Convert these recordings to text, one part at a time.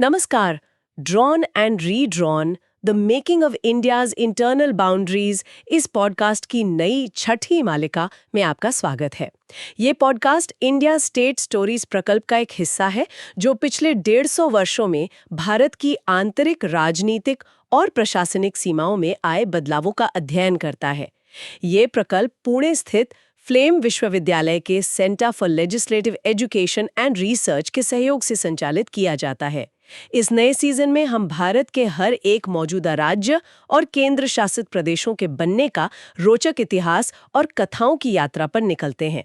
नमस्कार। Drawn and redrawn the making of India's internal boundaries इस podcast की नई छठी मालिका में आपका स्वागत है। ये पॉडकास्ट इंडिया स्टेट स्टोरीज प्रकल्प का एक हिस्सा है जो पिछले 150 वर्षों में भारत की आंतरिक राजनीतिक और प्रशासनिक सीमाओं में आए बदलावों का अध्ययन करता है। ये प्रकल्प पुणे स्थित फ्लेम विश्वविद्यालय के centre for legislative education and research के सहयोग से संचालित किया जाता है। इस नए सीजन में हम भारत के हर एक मौजूदा राज्य और केंद्र शासित प्रदेशों के बनने का रोचक इतिहास और कथाओं की यात्रा पर निकलते हैं,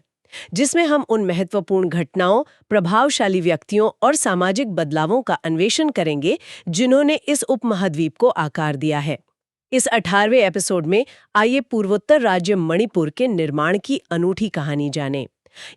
जिसमें हम उन महत्वपूर्ण घटनाओं, प्रभावशाली व्यक्तियों और सामाजिक बदलावों का अन्वेषण करेंगे जिन्होंने इस उपमहाद्वीप को आकार दिया है। इस 18वें एपिसोड में आइए पूर्वोत्तर राज्य मणिपुर के निर्माण की अनूठी कहानी जानें।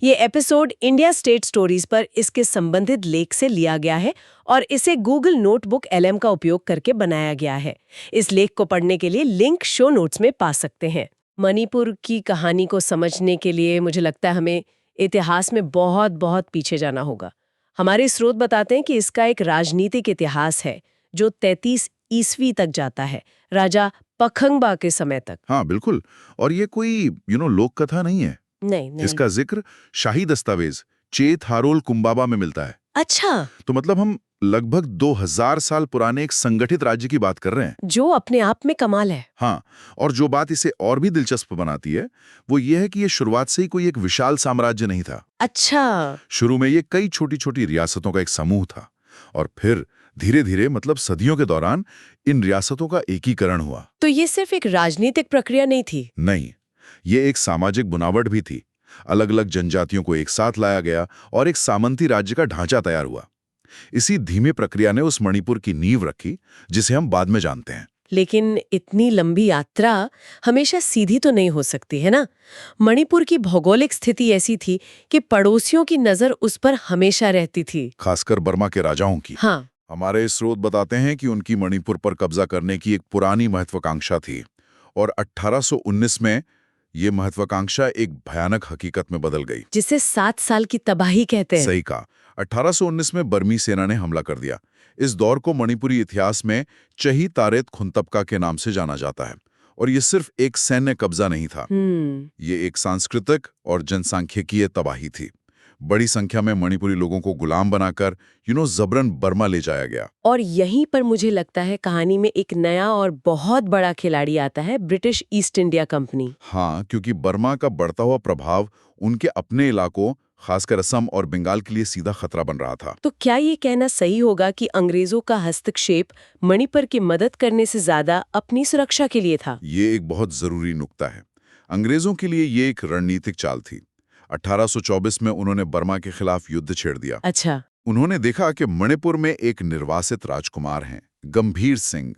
ये एपिसोड इंडिया स्टेट स्टोरीज पर इसके संबंधित लेख से लिया गया है और इसे गूगल नोटबुक LM का उपयोग करके बनाया गया है। इस लेख को पढ़ने के लिए लिंक शो नोट्स में पा सकते हैं। मणिपुर की कहानी को समझने के लिए मुझे लगता है हमें इतिहास में बहुत पीछे जाना होगा। हमारे स्रोत बताते हैं कि इसका एक राजनीतिक इतिहास है जो 33 ईस्वी तक जाता है, राजा पखंगबा के समय तक। हाँ बिल्कुल, और ये कोई लोक कथा नहीं है। नहीं। इसका जिक्र शाही दस्तावेज चेत हारोल कुंबाबा में मिलता है। अच्छा। तो मतलब हम लगभग 2000 साल पुराने एक संगठित राज्य की बात कर रहे हैं, जो अपने आप में कमाल है। हाँ, और जो बात इसे और भी दिलचस्प बनाती है वो ये है कि ये शुरुआत से ही कोई एक विशाल साम्राज्य नहीं था। अच्छा। शुरू में ये कई छोटी छोटी रियासतों का एक समूह था और फिर धीरे धीरे मतलब सदियों के दौरान इन रियासतों का एकीकरण हुआ। तो ये सिर्फ एक राजनीतिक प्रक्रिया नहीं थी? नहीं, ये एक सामाजिक बुनावट भी थी। अलग अलग जनजातियों को एक साथ लाया गया और एक सामंती राज्य का ढांचा तैयार हुआ। इसी धीमी प्रक्रिया ने उस मणिपुर की नींव रखी जिसे हम बाद में जानते हैं। लेकिन इतनी लंबी यात्रा हमेशा सीधी तो नहीं हो सकती है ना। मणिपुर की भौगोलिक स्थिति ऐसी थी कि पड़ोसियों की नजर उस पर हमेशा रहती थी, खासकर बर्मा के राजाओं की। हाँ। हमारे स्रोत बताते हैं कि उनकी मणिपुर पर कब्जा करने की एक पुरानी महत्वाकांक्षा थी और 1819 में ये महत्वाकांक्षा एक भयानक हकीकत में बदल गई, जिसे 7 साल की तबाही कहते हैं। सही कहा। 1819 में बर्मी सेना ने हमला कर दिया। इस दौर को मणिपुरी इतिहास में चही तारेत खुंतपका के नाम से जाना जाता है और ये सिर्फ एक सैन्य कब्जा नहीं था, ये एक सांस्कृतिक और जनसांख्यिकीय तबाही थी। बड़ी संख्या में मणिपुरी लोगों को गुलाम बनाकर जबरन बर्मा ले जाया गया। और यहीं पर मुझे लगता है कहानी में एक नया और बहुत बड़ा खिलाड़ी आता है, ब्रिटिश ईस्ट इंडिया कंपनी। हाँ, क्योंकि बर्मा का बढ़ता हुआ प्रभाव उनके अपने इलाकों खासकर असम और बंगाल के लिए सीधा खतरा बन रहा था। तो क्या ये कहना सही होगा कि अंग्रेजों का हस्तक्षेप मणिपुर की मदद करने से ज्यादा अपनी सुरक्षा के लिए था? ये एक बहुत जरूरी नुक्ता है। अंग्रेजों के लिए ये एक रणनीतिक चाल थी। 1824 में उन्होंने बर्मा के खिलाफ युद्ध छेड़ दिया। अच्छा। उन्होंने देखा कि मणिपुर में एक निर्वासित राजकुमार हैं, गंभीर सिंह,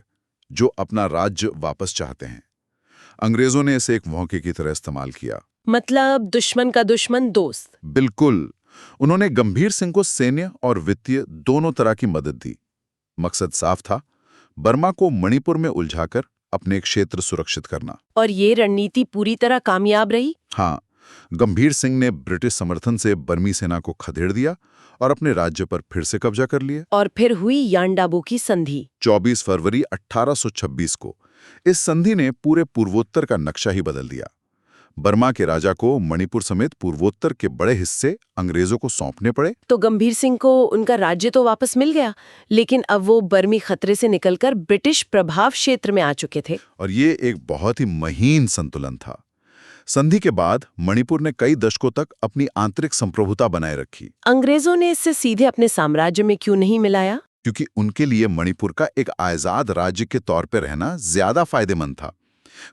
जो अपना राज्य वापस चाहते हैं। अंग्रेजों ने इसे एक मौके की तरह इस्तेमाल किया। मतलब दुश्मन का दुश्मन दोस्त। बिल्कुल। उन्होंने गंभीर सिंह को सैन्य और वित्तीय दोनों तरह की मदद दी। मकसद साफ था, बर्मा को मणिपुर में उलझाकर अपने क्षेत्र सुरक्षित करना। और ये रणनीति पूरी तरह कामयाब रही? हाँ, गंभीर सिंह ने ब्रिटिश समर्थन से बर्मी सेना को खदेड़ दिया और अपने राज्य पर फिर से कब्जा कर लिया। और फिर हुई यांडाबू की संधि 24 फरवरी 1826 को। इस संधि ने पूरे पूर्वोत्तर का नक्शा ही बदल दिया। बर्मा के राजा को मणिपुर समेत पूर्वोत्तर के बड़े हिस्से अंग्रेजों को सौंपने पड़े। तो गंभीर सिंह को उनका राज्य तो वापस मिल गया, लेकिन अब वो बर्मी खतरे से निकलकर ब्रिटिश प्रभाव क्षेत्र में आ चुके थे। और ये एक बहुत ही महीन संतुलन था। संधि के बाद मणिपुर ने कई दशकों तक अपनी आंतरिक संप्रभुता बनाए रखी। अंग्रेजों ने इससे सीधे अपने साम्राज्य में क्यों नहीं मिलाया? क्योंकि उनके लिए मणिपुर का एक आजाद राज्य के तौर पर रहना ज्यादा फायदेमंद था।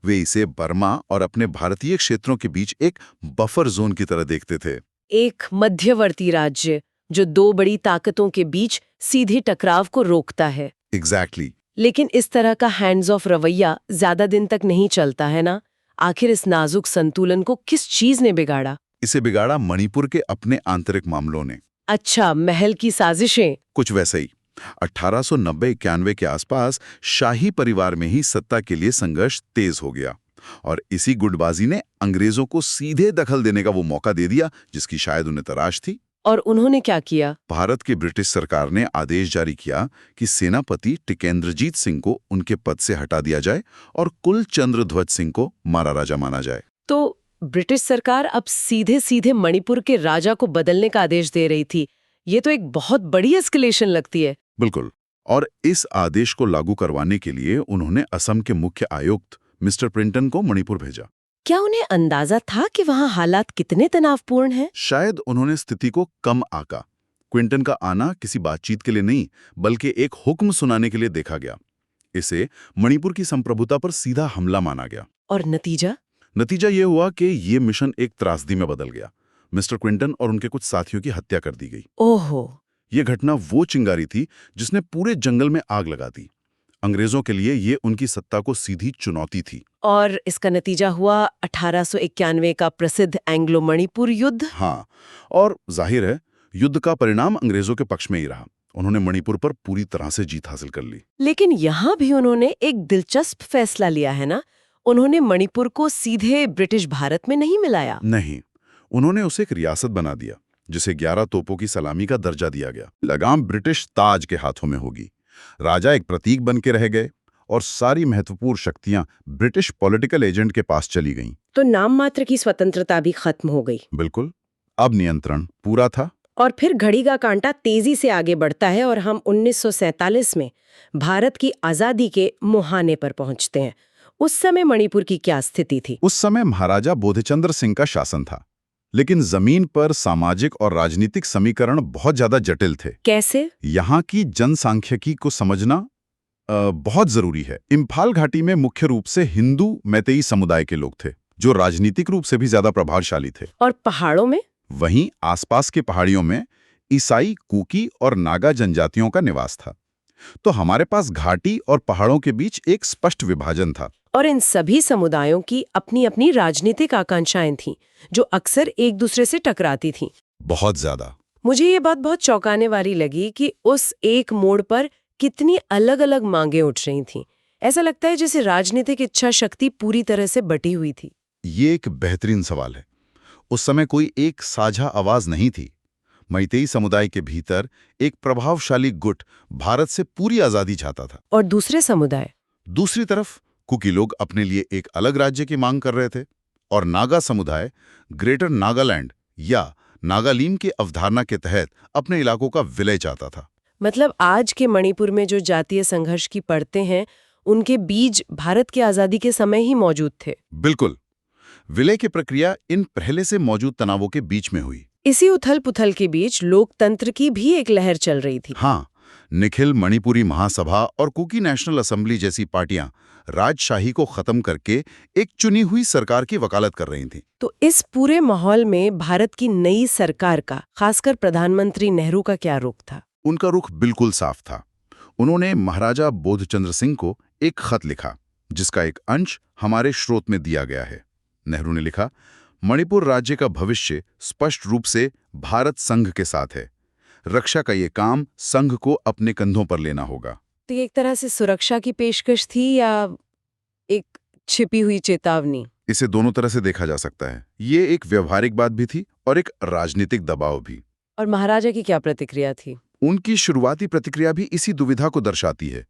वे इसे बर्मा और अपने भारतीय क्षेत्रों के बीच एक बफर जोन की तरह देखते थे, एक मध्यवर्ती राज्य जो दो बड़ी ताकतों के बीच सीधे टकराव को रोकता है। एग्जैक्टली। लेकिन इस तरह का हैंड्स ऑफ रवैया ज्यादा दिन तक नहीं चलता है ना। आखिर इस नाजुक संतुलन को किस चीज ने बिगाड़ा? इसे बिगाड़ा मणिपुर के अपने आंतरिक मामलों ने। अच्छा, महल की साजिशें। कुछ वैसे ही। 1890-91 के आसपास शाही परिवार में ही सत्ता के लिए संघर्ष तेज हो गया और इसी गुटबाजी ने अंग्रेजों को सीधे दखल देने का वो मौका दे दिया जिसकी शायद उन्हें तलाश थी। और उन्होंने क्या किया? भारत की ब्रिटिश सरकार ने आदेश जारी किया कि सेनापति टिकेंद्रजीत सिंह को उनके पद से हटा दिया जाए और कुलचंद्र ध्वज सिंह को महाराजा माना जाए। तो ब्रिटिश सरकार अब सीधे सीधे मणिपुर के राजा को बदलने का आदेश दे रही थी। ये तो एक बहुत बड़ी एस्केलेशन लगती है। बिल्कुल। और इस आदेश को लागू करवाने के लिए उन्होंने असम के मुख्य आयुक्त मिस्टर प्रिंटन को मणिपुर भेजा। क्या उन्हें अंदाजा था कि वहाँ हालात कितने तनावपूर्ण हैं? शायद उन्होंने स्थिति को कम आंका। क्विंटन का आना किसी बातचीत के लिए नहीं, बल्कि एक हुक्म सुनाने के लिए देखा गया। इसे मणिपुर की संप्रभुता पर सीधा हमला माना गया। और नतीजा? नतीजा ये हुआ कि ये मिशन एक त्रासदी में बदल गया। मिस्टर क्विंटन और उनके कुछ साथियों की हत्या कर दी गई। ओहो। ये घटना वो चिंगारी थी जिसने पूरे जंगल में आग लगा दी। अंग्रेजों के लिए ये उनकी सत्ता को सीधी चुनौती थी। और इसका नतीजा हुआ 1891 का प्रसिद्ध एंग्लो मणिपुर युद्ध। हाँ, और जाहिर है युद्ध का परिणाम अंग्रेजों के पक्ष में ही रहा। उन्होंने मणिपुर पर पूरी तरह से जीत हासिल कर ली। लेकिन यहाँ भी उन्होंने एक दिलचस्प फैसला लिया है ना? उन्होंने मणिपुर को सीधे ब्रिटिश भारत में नहीं मिलाया। नहीं, उन्होंने उसे एक रियासत बना दिया, जिसे 11 तोपों की सलामी का दर्जा दिया गया। लगाम ब्रिटिश ताज के हाथों में होगी। राजा एक प्रतीक बन के रह गए और सारी महत्वपूर्ण शक्तियां ब्रिटिश पॉलिटिकल एजेंट के पास चली गईं। तो नाम मात्र की स्वतंत्रता भी खत्म हो गई। बिल्कुल। अब नियंत्रण पूरा था। और फिर घड़ी का कांटा तेजी से आगे बढ़ता है और हम 1947 में भारत की आजादी के मुहाने पर पहुंचते हैं। उस समय मणिपुर की क्या स्थिति थी? उस समय महाराजा बोधचंद्र सिंह का शासन था, लेकिन जमीन पर सामाजिक और राजनीतिक समीकरण बहुत ज्यादा जटिल थे। कैसे? यहाँ की जनसांख्यिकी को समझना बहुत जरूरी है। इम्फाल घाटी में मुख्य रूप से हिंदू मैतेई समुदाय के लोग थे, जो राजनीतिक रूप से भी ज्यादा प्रभावशाली थे। और पहाड़ों में? वहीं आसपास के पहाड़ियों में ईसाई, कुकी और नागा जनजातियों का निवास था। तो हमारे पास घाटी और पहाड़ों के बीच एक स्पष्ट विभाजन था। और इन सभी समुदायों की अपनी अपनी राजनीतिक आकांक्षाएं थीं, जो अक्सर एक दूसरे से टकराती थीं। बहुत ज्यादा। मुझे ये बात बहुत चौंकाने वाली लगी कि उस एक मोड़ पर कितनी अलग अलग मांगें उठ रही थीं। ऐसा लगता है जैसे राजनीतिक इच्छा शक्ति पूरी तरह से बटी हुई थी। ये एक बेहतरीन सवाल है। उस समय कोई एक साझा आवाज नहीं थी। मैतेई समुदाय के भीतर एक प्रभावशाली गुट भारत से पूरी आजादी चाहता था। और दूसरे समुदाय? दूसरी तरफ कुकी लोग अपने लिए एक अलग राज्य की मांग कर रहे थे, और नागा समुदाय ग्रेटर नागालैंड या नागालीम की अवधारणा के तहत अपने इलाकों का विलय चाहता था। मतलब आज के मणिपुर में जो जातीय संघर्ष की परतें हैं, उनके बीज भारत की आजादी के समय ही मौजूद थे। बिल्कुल। विलय की प्रक्रिया इन पहले से मौजूद तनावों के बीच में हुई। इसी उथल-पुथल के बीच लोकतंत्र की भी एक लहर चल रही थी। हाँ, निखिल मणिपुरी महासभा और कुकी नेशनल असेंबली जैसी पार्टियां राजशाही को खत्म करके एक चुनी हुई सरकार की वकालत कर रही थीं। तो इस पूरे माहौल में भारत की नई सरकार का, खासकर प्रधानमंत्री नेहरू का क्या रुख था? उनका रुख बिल्कुल साफ था। उन्होंने महाराजा बोधचंद्र सिंह को एक खत लिखा, जिसका एक अंश हमारे स्रोत में दिया गया है। नेहरू ने लिखा, मणिपुर राज्य का भविष्य स्पष्ट रूप से भारत संघ के साथ है। रक्षा का ये काम संघ को अपने कंधों पर लेना होगा। तो ये एक तरह से सुरक्षा की पेशकश थी या एक छिपी हुई चेतावनी? इसे दोनों तरह से देखा जा सकता है। ये एक व्यवहारिक बात भी थी और एक राजनीतिक दबाव भी। और महाराजा की क्या प्रतिक्रिया थी? उनकी शुरुआती प्रतिक्रिया भी इसी दुविधा को दर्शाती है।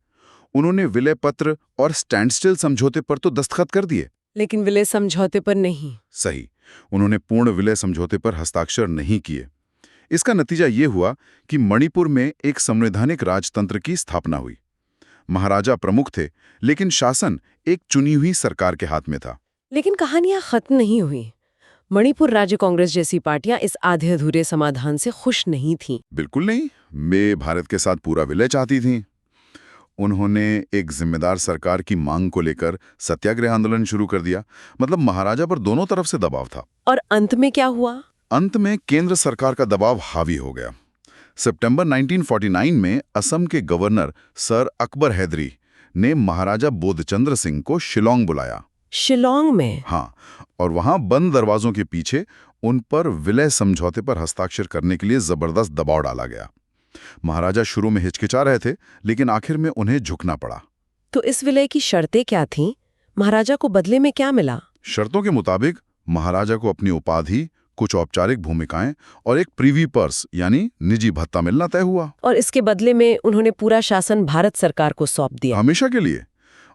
उन्होंने विलय पत्र और स्टैंडस्टिल समझौते पर तो दस्तखत कर दिए, लेकिन विलय समझौते पर नहीं। सही, उन्होंने पूर्ण विलय समझौते पर हस्ताक्षर नहीं किए। इसका नतीजा ये हुआ कि मणिपुर में एक संवैधानिक राजतंत्र की स्थापना हुई। महाराजा प्रमुख थे, लेकिन शासन एक चुनी हुई सरकार के हाथ में था। लेकिन कहानियां खत्म नहीं हुई। मणिपुर राज्य कांग्रेस जैसी पार्टियां इस आधे अधूरे समाधान से खुश नहीं थीं। बिल्कुल नहीं, वे भारत के साथ पूरा विलय चाहती थीं। उन्होंने एक जिम्मेदार सरकार की मांग को लेकर सत्याग्रह आंदोलन शुरू कर दिया। मतलब महाराजा पर दोनों तरफ से दबाव था। और अंत में क्या हुआ? अंत में केंद्र सरकार का दबाव हावी हो गया। सितंबर 1949 में असम के गवर्नर सर अकबर हैदरी ने महाराजा बोधचंद्र सिंह को शिलोंग बुलाया। शिलोंग में? हाँ, और वहां बंद दरवाजों के पीछे उन पर विलय समझौते पर हस्ताक्षर करने के लिए जबरदस्त दबाव डाला गया। महाराजा शुरू में हिचकिचा रहे थे, लेकिन आखिर में उन्हें झुकना पड़ा। तो इस विलय की शर्तें क्या थीं? महाराजा को बदले में क्या मिला? शर्तों के मुताबिक महाराजा को अपनी उपाधि, कुछ औपचारिक भूमिकाएं और एक प्रीवी पर्स यानी निजी भत्ता मिलना तय हुआ। और इसके बदले में उन्होंने पूरा शासन भारत सरकार को सौंप दिया। हमेशा के लिए।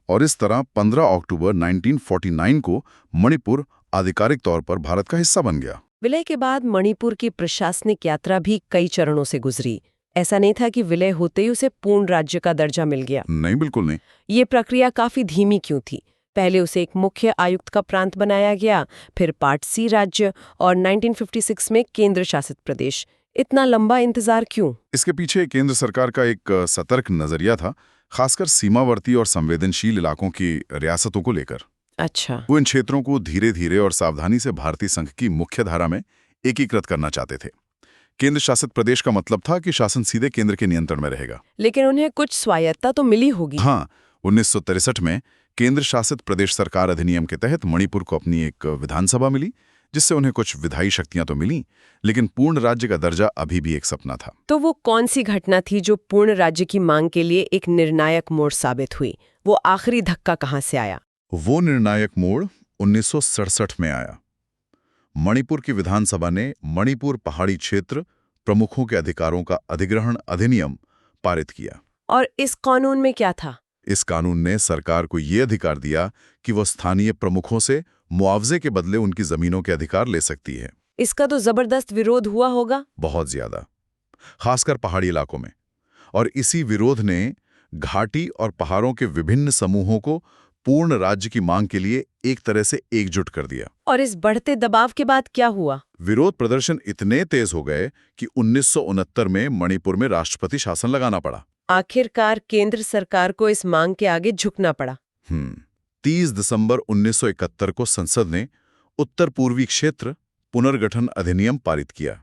और इस तरह 15 अक्टूबर 1949 को मणिपुर आधिकारिक तौर पर भारत का हिस्सा बन गया। विलय के बाद मणिपुर की प्रशासनिक यात्रा भी कई चरणों से गुजरी। ऐसा नहीं था कि विलय होते ही उसे पूर्ण राज्य का दर्जा मिल गया। नहीं, बिल्कुल नहीं। ये प्रक्रिया काफी धीमी क्यों थी? पहले उसे एक मुख्य आयुक्त का प्रांत बनाया गया, फिर पार्ट सी राज्य और 1956 में केंद्र शासित प्रदेश। इतना लंबा इंतजार क्यों? इसके पीछे केंद्र सरकार का एक सतर्क नजरिया था, खासकर सीमावर्ती और संवेदनशील इलाकों की रियासतों को लेकर। अच्छा। वो इन क्षेत्रों को धीरे धीरे और सावधानी से भारतीय संघ की मुख्य धारा में एकीकृत करना चाहते थे। केंद्र शासित प्रदेश का मतलब था कि शासन सीधे केंद्र के नियंत्रण में रहेगा। लेकिन उन्हें कुछ स्वायत्तता तो मिली होगी। हाँ, 1963 में केंद्र शासित प्रदेश सरकार अधिनियम के तहत मणिपुर को अपनी एक विधानसभा मिली, जिससे उन्हें कुछ विधायी शक्तियां तो मिली, लेकिन पूर्ण राज्य का दर्जा अभी भी एक सपना था। तो वो कौन सी घटना थी जो पूर्ण राज्य की मांग के लिए एक निर्णायक मोड़ साबित हुई? वो आखिरी धक्का कहाँ से आया? वो निर्णायक मोड़ 1967 में आया। मणिपुर की विधानसभा ने मणिपुर पहाड़ी क्षेत्र प्रमुखों के अधिकारों का अधिग्रहण अधिनियम पारित किया। और इस कानून में क्या था? इस कानून ने सरकार को ये अधिकार दिया कि वो स्थानीय प्रमुखों से मुआवजे के बदले उनकी जमीनों के अधिकार ले सकती है। इसका तो जबरदस्त विरोध हुआ होगा। बहुत ज्यादा, खासकर पहाड़ी इलाकों में। और इसी विरोध ने घाटी और पहाड़ों के विभिन्न समूहों को पूर्ण राज्य की मांग के लिए एक तरह से एकजुट कर दिया। और इस बढ़ते दबाव के बाद क्या हुआ? विरोध प्रदर्शन इतने तेज हो गए कि 1969 में मणिपुर में राष्ट्रपति शासन लगाना पड़ा। आखिरकार केंद्र सरकार को इस मांग के आगे झुकना पड़ा। 30 दिसंबर 1971 को संसद ने उत्तर पूर्वी क्षेत्र पुनर्गठन अधिनियम पारित किया।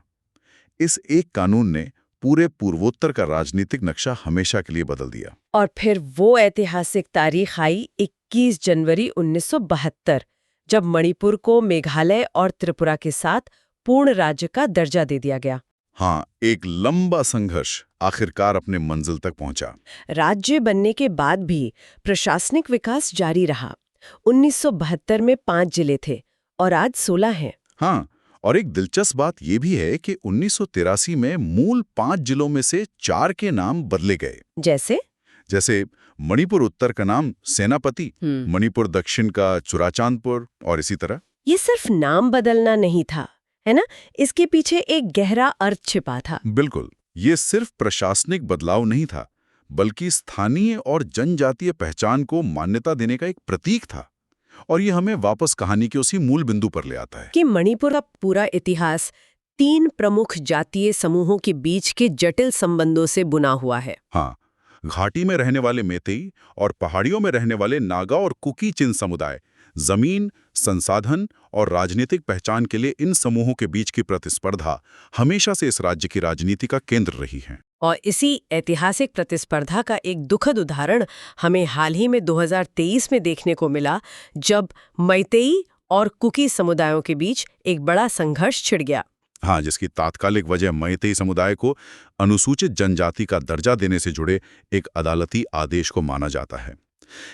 इस एक कानून ने पूरे पूर्वोत्तर का राजनीतिक नक्शा हमेशा के लिए बदल दिया। और फिर वो ऐतिहासिक तारीख आई 21 जनवरी 1972, जब मणिपुर को मेघालय और त्रिपुरा के साथ पूर्ण राज्य का दर्जा दे दिया गया। हाँ, एक लंबा संघर्ष आखिरकार अपने मंजिल तक पहुंचा। राज्य बनने के बाद भी प्रशासनिक विकास जारी रहा। 1972 में 5 जिले थे और आज 16 हैं। हाँ, और एक दिलचस्प बात यह भी है कि 1983 में मूल 5 जिलों में से 4 के नाम बदले गए। जैसे मणिपुर उत्तर का नाम सेनापति, मणिपुर दक्षिण का चुराचांदपुर और इसी तरह। ये सिर्फ नाम बदलना नहीं था, है ना? इसके पीछे एक गहरा अर्थ छिपा था। बिल्कुल, ये सिर्फ प्रशासनिक बदलाव नहीं था, बल्कि स्थानीय और जनजातीय पहचान को मान्यता देने का एक प्रतीक था। और ये हमें वापस कहानी के उसी मूल बिंदु पर ले आता है कि मणिपुर का पूरा इतिहास 3 प्रमुख जातीय समूहों के बीच के जटिल संबंधों से बुना हुआ है। हाँ, घाटी में रहने वाले मेतेई और पहाड़ियों में रहने वाले नागा और कुकी चिन समुदाय जमीन, संसाधन और राजनीतिक पहचान के लिए इन समूहों के बीच की प्रतिस्पर्धा हमेशा से इस राज्य की राजनीति का केंद्र रही है। और इसी ऐतिहासिक प्रतिस्पर्धा का एक दुखद उदाहरण हमें हाल ही में 2023 में देखने को मिला, जब मैतेई और कुकी समुदायों के बीच एक बड़ा संघर्ष छिड़ गया। हाँ, जिसकी तात्कालिक वजह मैतेई समुदाय को अनुसूचित जनजाति का दर्जा देने से जुड़े एक अदालती आदेश को माना जाता है।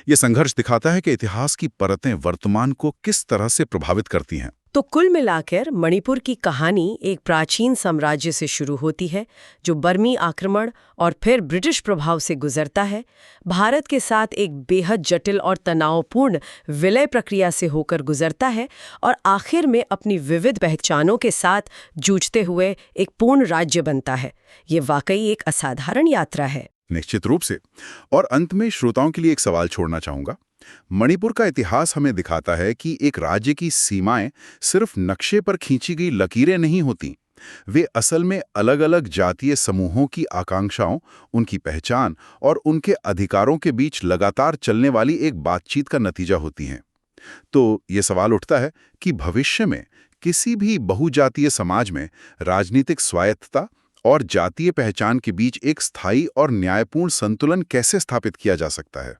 ये संघर्ष दिखाता है कि इतिहास की परतें वर्तमान को किस तरह से प्रभावित करती हैं। तो कुल मिलाकर मणिपुर की कहानी एक प्राचीन साम्राज्य से शुरू होती है, जो बर्मी आक्रमण और फिर ब्रिटिश प्रभाव से गुजरता है, भारत के साथ एक बेहद जटिल और तनावपूर्ण विलय प्रक्रिया से होकर गुजरता है और आखिर में अपनी विविध पहचानों के साथ जूझते हुए एक पूर्ण राज्य बनता है। ये वाकई एक असाधारण यात्रा है। निश्चित रूप से। और अंत में श्रोताओं के लिए एक सवाल छोड़ना चाहूंगा। मणिपुर का इतिहास हमें दिखाता है कि एक राज्य की सीमाएं सिर्फ नक्शे पर खींची गई लकीरें नहीं होती। वे असल में अलग-अलग जातीय समूहों की आकांक्षाओं, उनकी पहचान और उनके अधिकारों के बीच लगातार चलने वाली एक बातचीत का नतीजा होती हैं। तो ये सवाल उठता है कि भविष्य में किसी भी बहुजातीय समाज में राजनीतिक स्वायत्तता और जातीय पहचान के बीच एक स्थायी और न्यायपूर्ण संतुलन कैसे स्थापित किया जा सकता है।